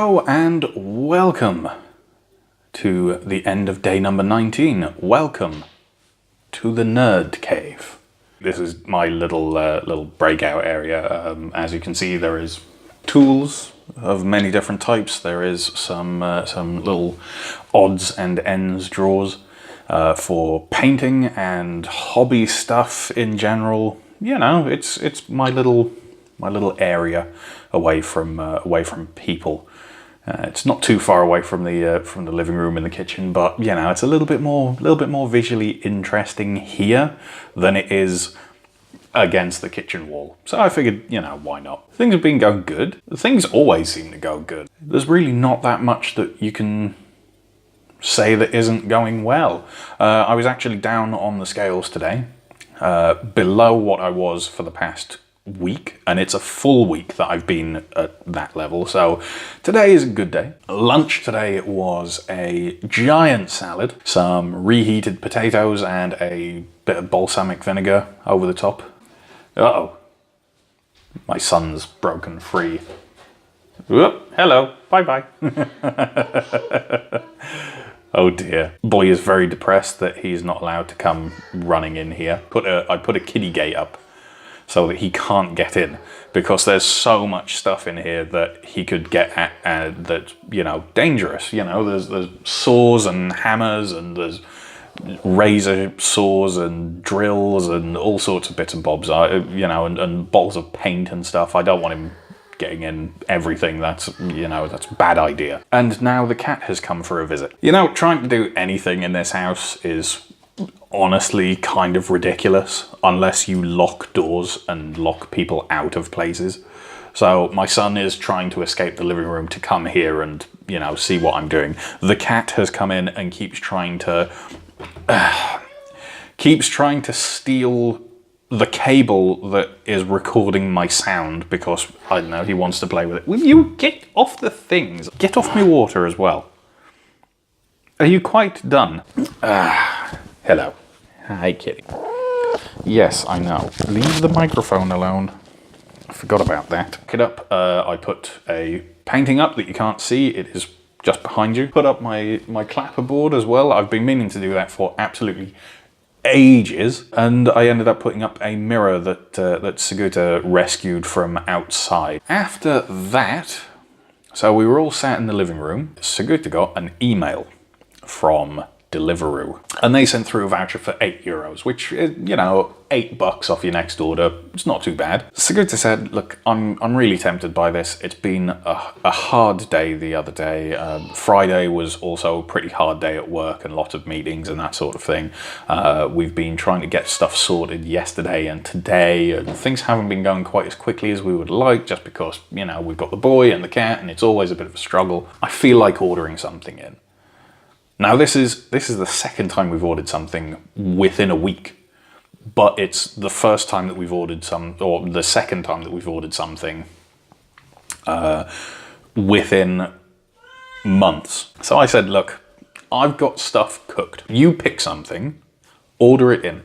Hello and welcome to the end of day number 19. Welcome to the Nerd Cave. This is my little breakout area. As you can see, there is tools of many different types. There is some little odds and ends drawers for painting and hobby stuff in general. You know, it's my little area away from people. It's not too far away from the living room and the kitchen, but you know, it's a little bit more visually interesting here than it is against the kitchen wall. So I figured, you know, why not? Things have been going good. Things always seem to go good. There's really not that much that you can say that isn't going well. I was actually down on the scales today, below what I was for the past week, and it's a full week that I've been at that level, so today is a good day. Lunch today was a giant salad, some reheated potatoes, and a bit of balsamic vinegar over the top. Uh-oh. My son's broken free. Whoop, hello, bye-bye. Oh dear. Boy is very depressed that he's not allowed to come running in here. I put a kiddie gate up so that he can't get in, because there's so much stuff in here that he could get at that's, you know, dangerous. You know, there's saws and hammers, and there's razor saws and drills and all sorts of bits and bobs, you know, and bottles of paint and stuff. I don't want him getting in everything. That's, you know, that's a bad idea. And now the cat has come for a visit. You know, trying to do anything in this house is honestly kind of ridiculous unless you lock doors and lock people out of places. So my son is trying to escape the living room to come here and, you know, see what I'm doing. The cat has come in and keeps trying to steal the cable that is recording my sound, because, I don't know, he wants to play with it. Will you get off the things? Get off my water as well. Are you quite done? Hello. Hi, kitty. Yes, I know. Leave the microphone alone. I forgot about that. Pick it up. I put a painting up that you can't see. It is just behind you. Put up my clapperboard as well. I've been meaning to do that for absolutely ages, and I ended up putting up a mirror that Seguta rescued from outside. After that, so we were all sat in the living room. Seguta got an email from Deliveroo, and they sent through a voucher for €8, which is, you know, $8 off your next order. It's not too bad. Seguta said, look, I'm really tempted by this. It's been a hard day the other day. Friday was also a pretty hard day at work, and lots of meetings and that sort of thing. We've been trying to get stuff sorted yesterday and today, and things haven't been going quite as quickly as we would like, just because, you know, we've got the boy and the cat, and it's always a bit of a struggle. I feel like ordering something in. Now, this is the second time we've ordered something within a week, but it's the first time that we've ordered the second time that we've ordered something within months. So I said, look, I've got stuff cooked. You pick something, order it in.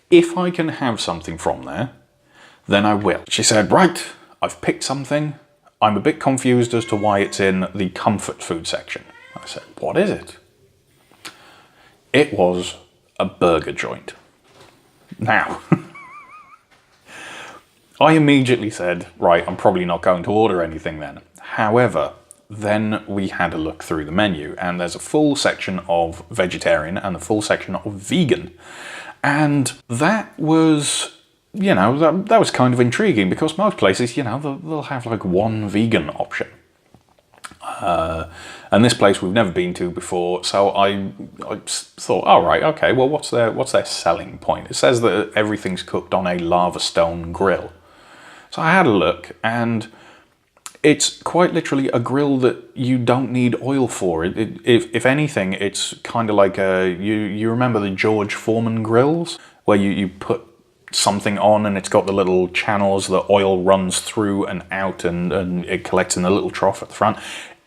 If I can have something from there, then I will. She said, right, I've picked something. I'm a bit confused as to why it's in the comfort food section. I said, what is it? It was a burger joint. Now, I immediately said, right, I'm probably not going to order anything then. However, then we had a look through the menu, and there's a full section of vegetarian and a full section of vegan. And that was, you know, that was kind of intriguing, because most places, you know, they'll have like one vegan option. And this place we've never been to before, so I thought, all right, okay, well, what's their selling point? It says that everything's cooked on a lava stone grill. So I had a look, and it's quite literally a grill that you don't need oil for. If anything, it's kind of like you remember the George Foreman grills, where you put something on and it's got the little channels that oil runs through and out, and it collects in the little trough at the front.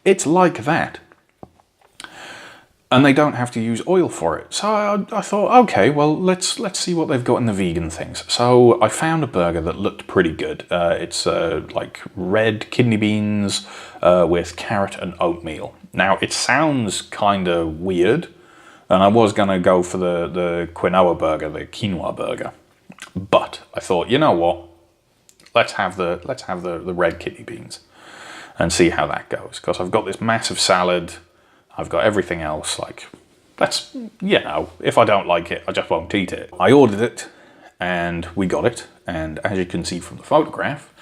It's like that. and they don't have to use oil for it. So I thought, okay, well, let's see what they've got in the vegan things. So I found a burger that looked pretty good. It's like red kidney beans with carrot and oatmeal. Now, it sounds kind of weird, and I was going to go for the quinoa burger, the quinoa burger. But I thought, you know what? Let's have the red kidney beans and see how that goes. Because I've got this massive salad, I've got everything else. Like, that's, you know, if I don't like it, I just won't eat it. I ordered it, and we got it. And as you can see from the photograph,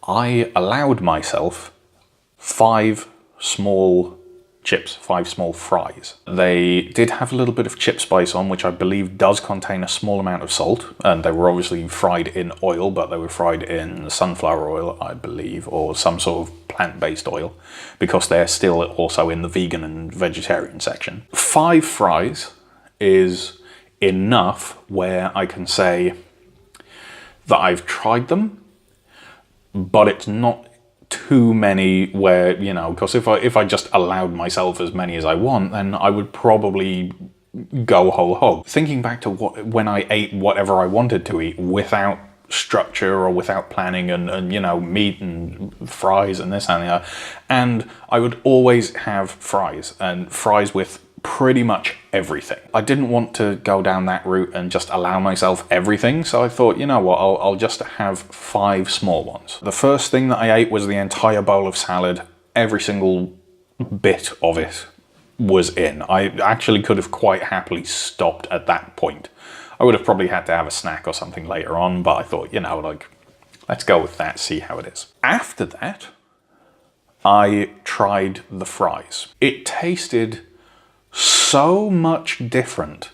I allowed myself 5 small chips, 5 small fries. They did have a little bit of chip spice on, which I believe does contain a small amount of salt, and they were obviously fried in oil, but they were fried in sunflower oil, I believe, or some sort of plant-based oil, because they're still also in the vegan and vegetarian section. 5 fries is enough where I can say that I've tried them, but it's not too many where, you know, because if I just allowed myself as many as I want, then I would probably go whole hog. Thinking back to when I ate whatever I wanted to eat without structure or without planning and you know, meat and fries and this and that, and I would always have fries, and fries with pretty much everything. I didn't want to go down that route and just allow myself everything, so I thought, you know what, I'll just have 5 small ones. The first thing that I ate was the entire bowl of salad. Every single bit of it was in. I actually could have quite happily stopped at that point. I would have probably had to have a snack or something later on, but I thought, you know, like, let's go with that, see how it is. After that, I tried the fries. It tasted so much different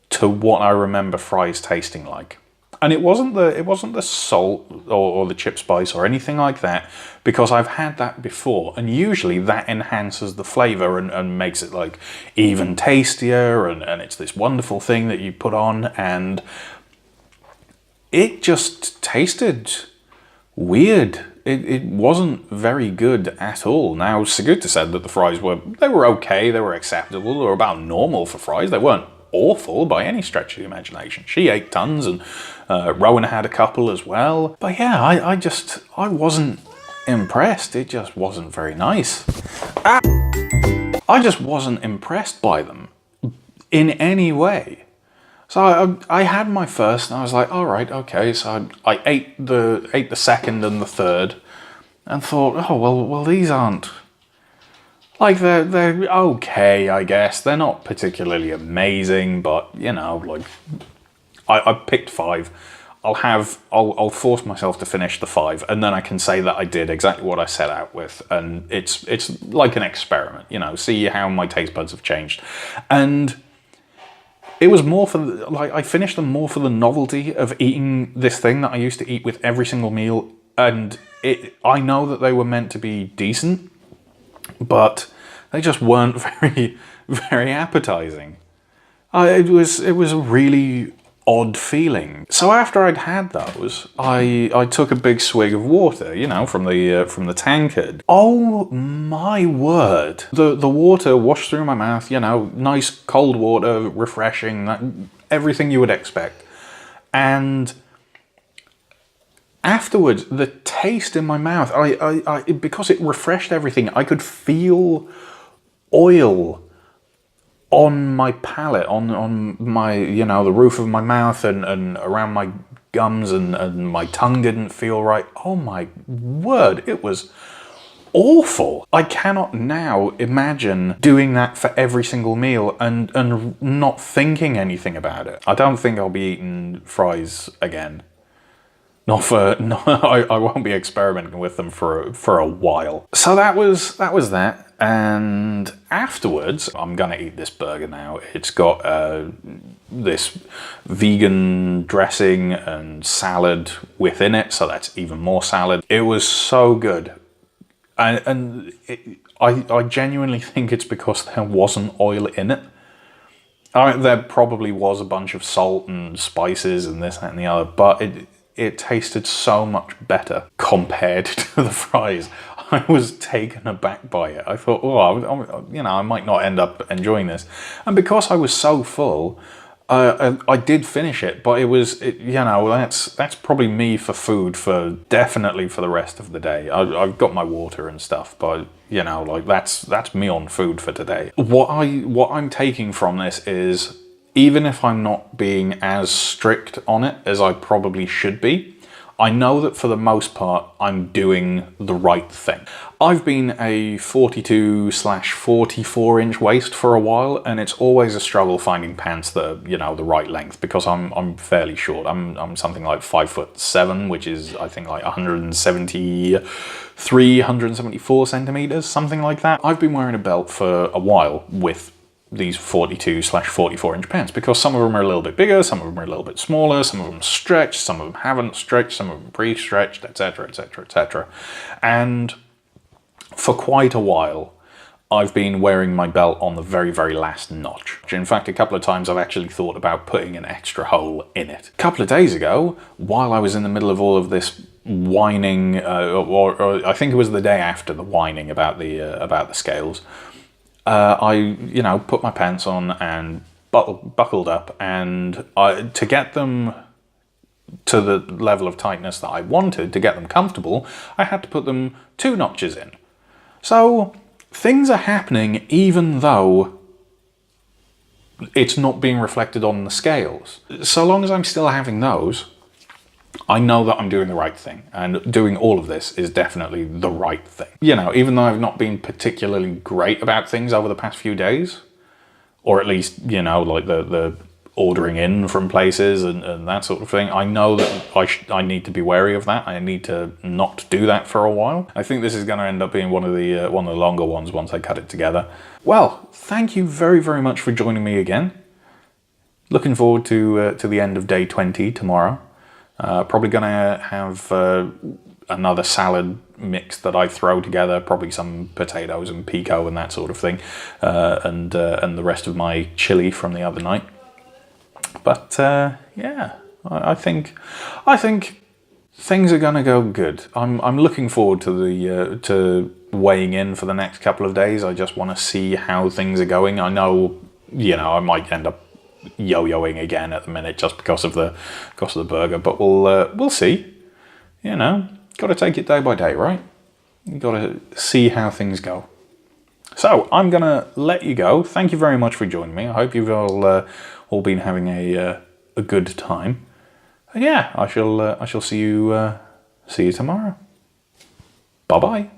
to what I remember fries tasting like. And it wasn't the salt or the chip spice or anything like that, because I've had that before, and usually that enhances the flavor and makes it like even tastier, and it's this wonderful thing that you put on, and it just tasted weird. It wasn't very good at all. Now, Sigurta said that the fries were okay, they were acceptable, they were about normal for fries. They weren't awful by any stretch of the imagination. She ate tons, and Rowan had a couple as well. But yeah, I wasn't impressed. It just wasn't very nice. I just wasn't impressed by them in any way. So I had my first, and I was like, all right, okay. So I ate the second and the third, and thought, oh well, these aren't, like, they're okay, I guess. They're not particularly amazing, but you know, like, I picked 5. I'll force myself to finish the 5, and then I can say that I did exactly what I set out with, and it's like an experiment, you know, see how my taste buds have changed. And it was more for, like, I finished them more for the novelty of eating this thing that I used to eat with every single meal, and I know that they were meant to be decent, but they just weren't very, very appetizing. It was a really odd feeling. So after I'd had those, I took a big swig of water, you know, from the tankard. Oh my word! The water washed through my mouth, you know, nice cold water, refreshing, everything you would expect. And afterwards, the taste in my mouth, because it refreshed everything, I could feel oil on my palate, on my, you know, the roof of my mouth and around my gums, and my tongue didn't feel right. Oh my word, it was awful. I cannot now imagine doing that for every single meal and not thinking anything about it. I don't think I'll be eating fries again. I won't be experimenting with them for a while. So that was that. And afterwards, I'm gonna eat this burger now. It's got this vegan dressing and salad within it, so that's even more salad. It was so good, and I genuinely think it's because there wasn't oil in it. There probably was a bunch of salt and spices and this, that, and the other, but it tasted so much better compared to the fries. I was taken aback by it. I thought, I might not end up enjoying this. And because I was so full, I did finish it, but that's probably me for food for definitely for the rest of the day. I've got my water and stuff, but that's me on food for today. What I'm taking from this is, even if I'm not being as strict on it as I probably should be, I know that for the most part, I'm doing the right thing. I've been a 42/44 inch waist for a while, and it's always a struggle finding pants that are, the right length, because I'm fairly short. I'm something like 5'7", which is, I think, like 173, 174 centimeters, something like that. I've been wearing a belt for a while with these 42/44 inch pants, because some of them are a little bit bigger, some of them are a little bit smaller, some of them stretch, some of them haven't stretched, some of them pre-stretched, etc, etc, etc. And for quite a while, I've been wearing my belt on the very, very last notch. In fact, a couple of times I've actually thought about putting an extra hole in it. A couple of days ago, while I was in the middle of all of this whining, or I think it was the day after the whining about the scales, I put my pants on and buckled up, and to get them to the level of tightness that I wanted, to get them comfortable, I had to put them 2 notches in. So things are happening even though it's not being reflected on the scales. So long as I'm still having those, I know that I'm doing the right thing, and doing all of this is definitely the right thing. Even though I've not been particularly great about things over the past few days, or at least, like the ordering in from places and that sort of thing, I know that I need to be wary of that. I need to not do that for a while. I think this is going to end up being one of the longer ones once I cut it together. Well, thank you very, very much for joining me again. Looking forward to the end of day 20 tomorrow. Probably gonna have another salad mix that I throw together, probably some potatoes and pico and that sort of thing, and the rest of my chili from the other night. But yeah, I think things are gonna go good. I'm looking forward to weighing in for the next couple of days. I just want to see how things are going. I know, I might end up yo-yoing again at the minute just because of the burger, but we'll see. Got to take it day by day, right? You got to see how things go. So I'm gonna let you go. Thank you very much for joining me. I hope you've all been having a good time. And yeah, I shall see you tomorrow. Bye bye.